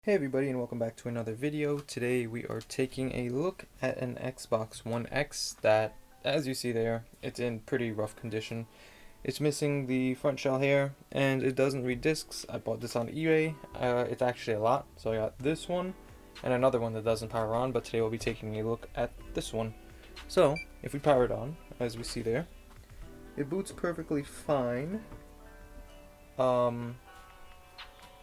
Hey everybody, and welcome back to another video. Today we are taking a look at an Xbox One X that, as you see there, it's in pretty rough condition. It's missing the front shell here, and it doesn't read discs. I bought this on eBay. It's actually a lot, so I got this one and another one that doesn't power on, but today we'll be taking a look at this one. So, if we power it on, as we see there, it boots perfectly fine.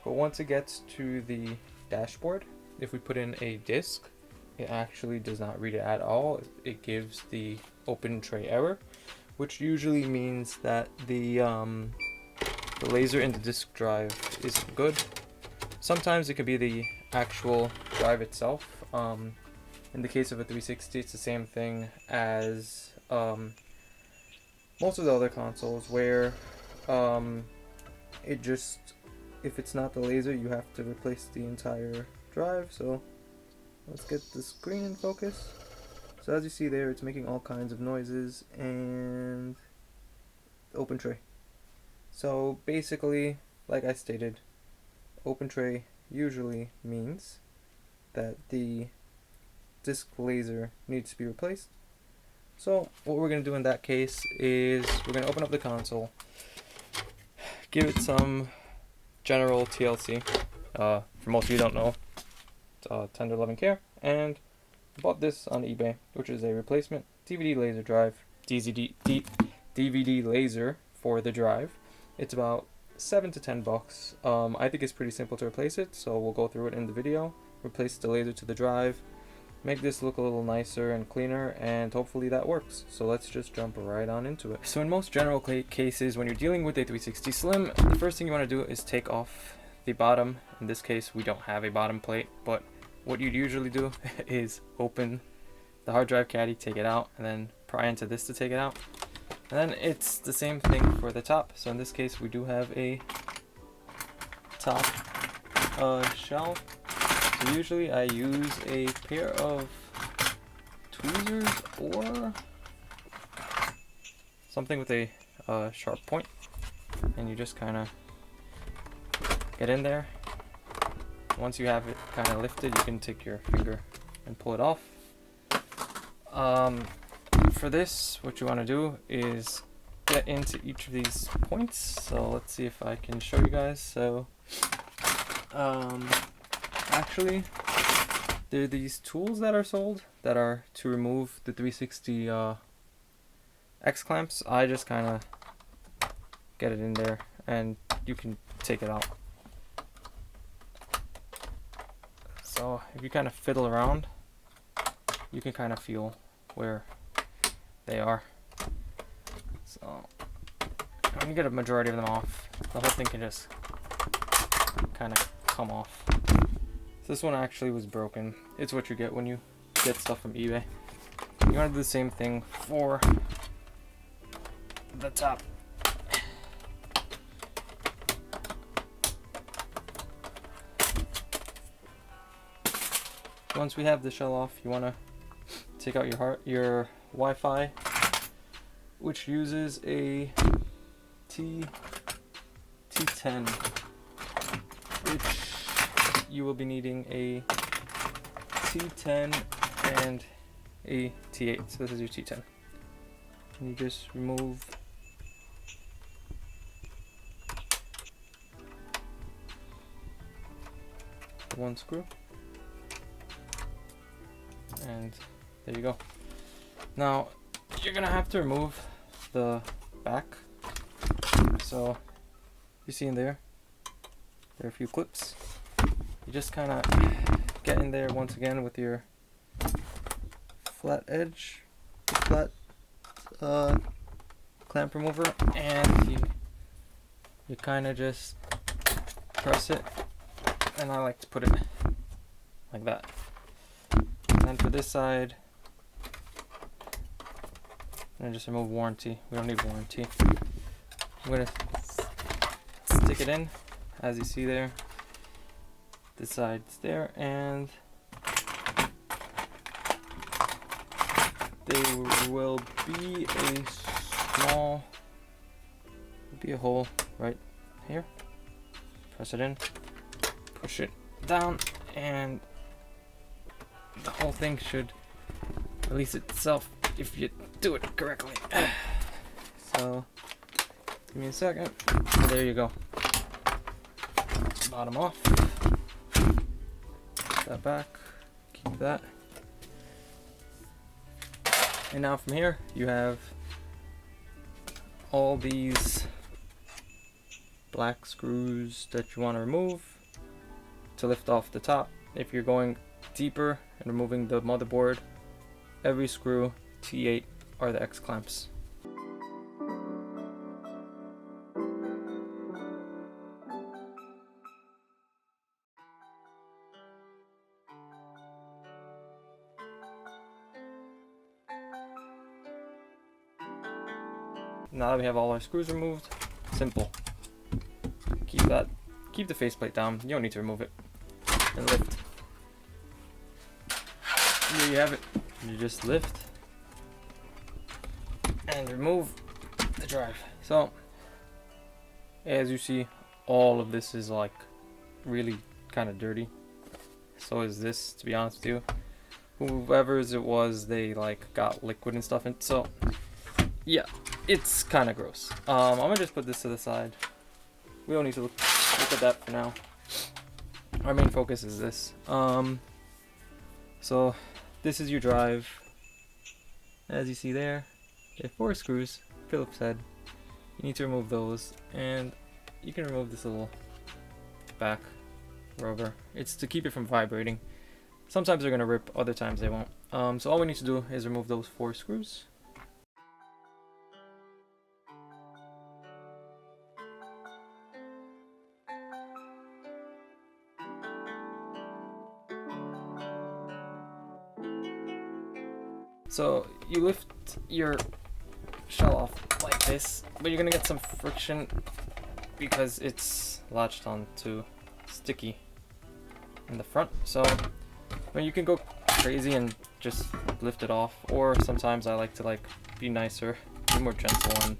But once it gets to the dashboard, if we put in a disk, it actually does not read it at all. It gives the open tray error, which usually means that the laser in the disk drive isn't good. Sometimes it can be the actual drive itself. In the case of a 360, it's the same thing as most of the other consoles, where it just, if it's not the laser, you have to replace the entire drive. So let's get the screen in focus. So as you see there, it's making all kinds of noises and open tray. So basically, like I stated, open tray usually means that the disk laser needs to be replaced. So what we're going to do in that case is we're going to open up the console, give it some general TLC. For most of you who don't know, it's 10 to 11 care, and I bought this on eBay, which is a replacement DVD laser drive, DVD laser for the drive. It's about $7 to $10. I think it's pretty simple to replace it, so we'll go through it in the video. Replace the laser to the drive, make this look a little nicer and cleaner, and hopefully that works. So let's just jump right on into it. So in most general cases, when you're dealing with a 360 Slim, the first thing you want to do is take off the bottom. In this case, we don't have a bottom plate, but what you'd usually do is open the hard drive caddy, take it out, and then pry into this to take it out. And then it's the same thing for the top. So in this case, we do have a top shell. So usually I use a pair of tweezers or something with a sharp point, and you just kind of get in there. Once you have it kind of lifted, you can take your finger and pull it off. For this, what you want to do is get into each of these points. So let's see if I can show you guys. So actually, there are these tools that are sold that are to remove the 360 X clamps. I just kind of get it in there, and you can take it out. So if you kind of fiddle around, you can kind of feel where they are. So when you get a majority of them off, the whole thing can just kind of come off. This one actually was broken. It's what you get when you get stuff from eBay. You want to do the same thing for the top. Once we have the shell off, you want to take out your Wi-Fi, which uses a T10, which you will be needing a T10 and a T8. So this is your T10. And you just remove the one screw, and there you go. Now you're gonna have to remove the back. So you see in there are a few clips. You just kind of get in there once again with your flat edge, flat clamp remover, and you kind of just press it, and I like to put it like that. And then for this side, I'm gonna just remove warranty. We don't need warranty. I'm gonna stick it in, as you see there. This side's there, and there will be a hole right here. Press it in, push it down, and the whole thing should release itself if you do it correctly. So give me a second. There you go. Bottom off. Put that back. Keep that. And now from here you have all these black screws that you want to remove to lift off the top. If you're going deeper and removing the motherboard, every screw T8 are the X clamps. Now that we have all our screws removed, simple. Keep the faceplate down. You don't need to remove it. And lift. There you have it. You just lift and remove the drive. So, as you see, all of this is like really kind of dirty. So is this, to be honest with you. Whoever's it was, they like got liquid and stuff in. So, yeah, it's kind of gross. I'm gonna just put this to the side. We don't need to look at that for now. Our main focus is this. So this is your drive. As you see there, you have 4 screws, Phillips head. You need to remove those, and you can remove this little back rubber. It's to keep it from vibrating. Sometimes they're gonna rip, other times they won't. So all we need to do is remove those 4 screws. So you lift your shell off like this, but you're gonna get some friction because it's latched onto sticky in the front. So you can go crazy and just lift it off, or sometimes I like to like be nicer, be more gentle, and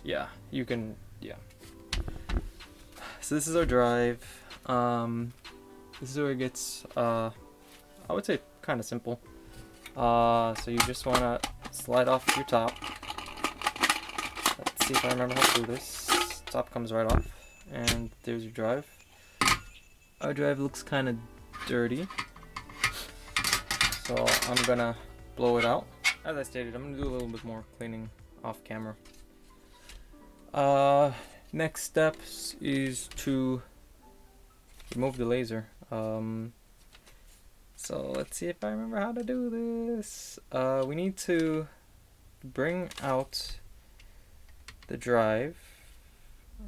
yeah, you can, yeah. So this is our drive. This is where it gets I would say kind of simple. So you just want to slide off your top. Let's see if I remember how to do this. Top comes right off, and there's your drive. Our drive looks kind of dirty, so I'm gonna blow it out. As I stated, I'm gonna do a little bit more cleaning off camera. Next steps is to remove the laser. So let's see if I remember how to do this. We need to bring out the drive.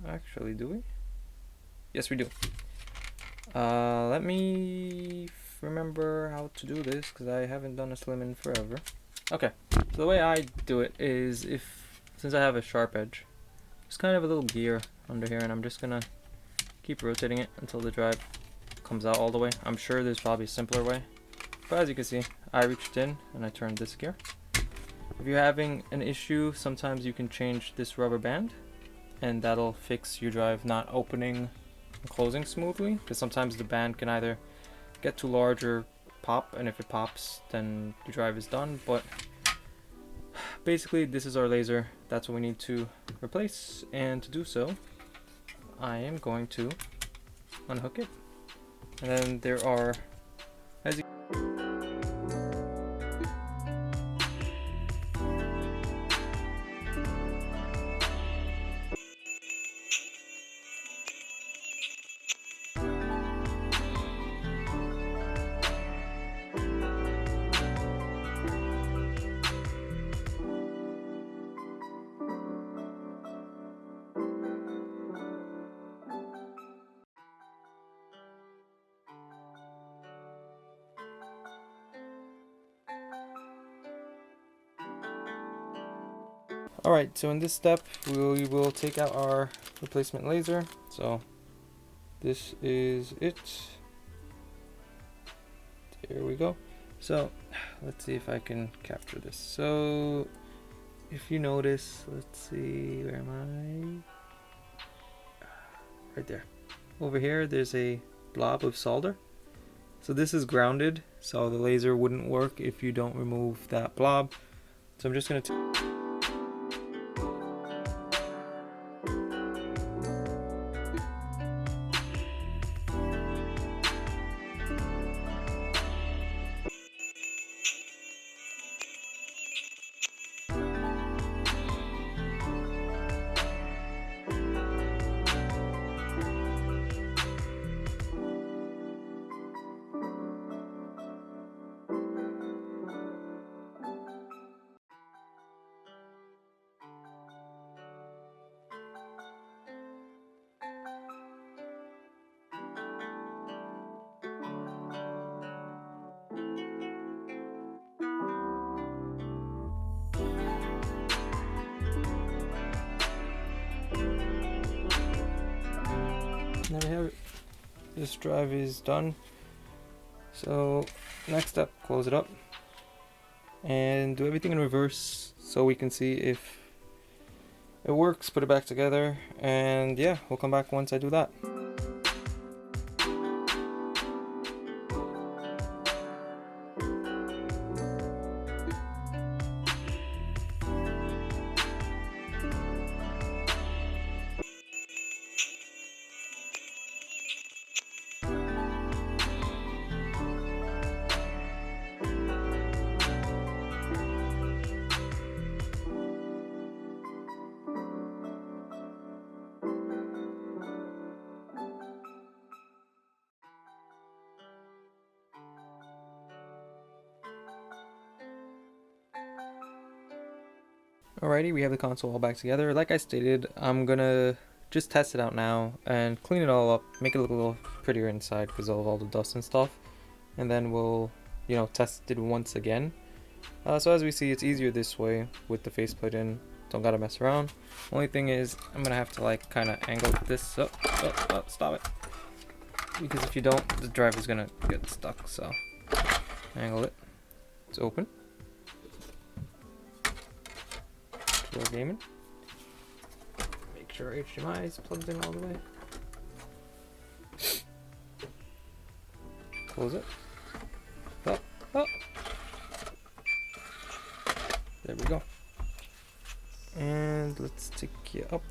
Actually, do we? Yes, we do. Let me remember how to do this, because I haven't done a slim in forever. Okay, so the way I do it is, since I have a sharp edge, just kind of a little gear under here, and I'm just gonna keep rotating it until the drive comes out all the way. I'm sure there's probably a simpler way, but as you can see, I reached in and I turned this gear. If you're having an issue, sometimes you can change this rubber band, and that'll fix your drive not opening and closing smoothly, because sometimes the band can either get too large or pop, and if it pops, then the drive is done. But basically, this is our laser. That's what we need to replace, and to do so, I am going to unhook it. And then there are, as you Alright, so in this step, we will take out our replacement laser. So this is it. There we go. So let's see if I can capture this. So if you notice, let's see, where am I? Right there. Over here, there's a blob of solder. So this is grounded, so the laser wouldn't work if you don't remove that blob. So I'm just going to there we have it. This drive is done. So next step, close it up and do everything in reverse so we can see if it works. Put it back together, and yeah, we'll come back once I do that. Alrighty, we have the console all back together. Like I stated, I'm gonna just test it out now and clean it all up, make it look a little prettier inside because of all the dust and stuff. And then we'll, test it once again. So as we see, it's easier this way with the faceplate in. Don't gotta mess around. Only thing is, I'm gonna have to kind of angle this up. Oh, stop it. Because if you don't, the drive is gonna get stuck. So angle it. It's open. We're gaming. Make sure HDMI is plugged in all the way. Close it. Oh. There we go. And let's take you up.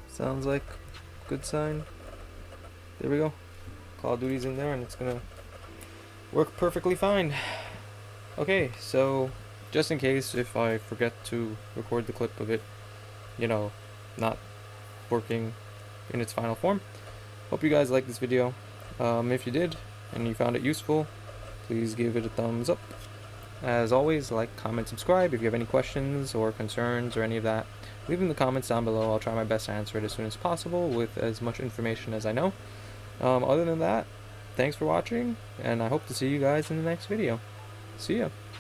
Sounds like good sign. There we go. Call of Duty's in there and it's gonna work perfectly fine. Okay, so just in case if I forget to record the clip of it, not working in its final form, hope you guys liked this video. If you did and you found it useful, please give it a thumbs up. As always, like, comment, subscribe. If you have any questions or concerns or any of that, leave them in the comments down below. I'll try my best to answer it as soon as possible with as much information as I know. Other than that, thanks for watching, and I hope to see you guys in the next video. See ya.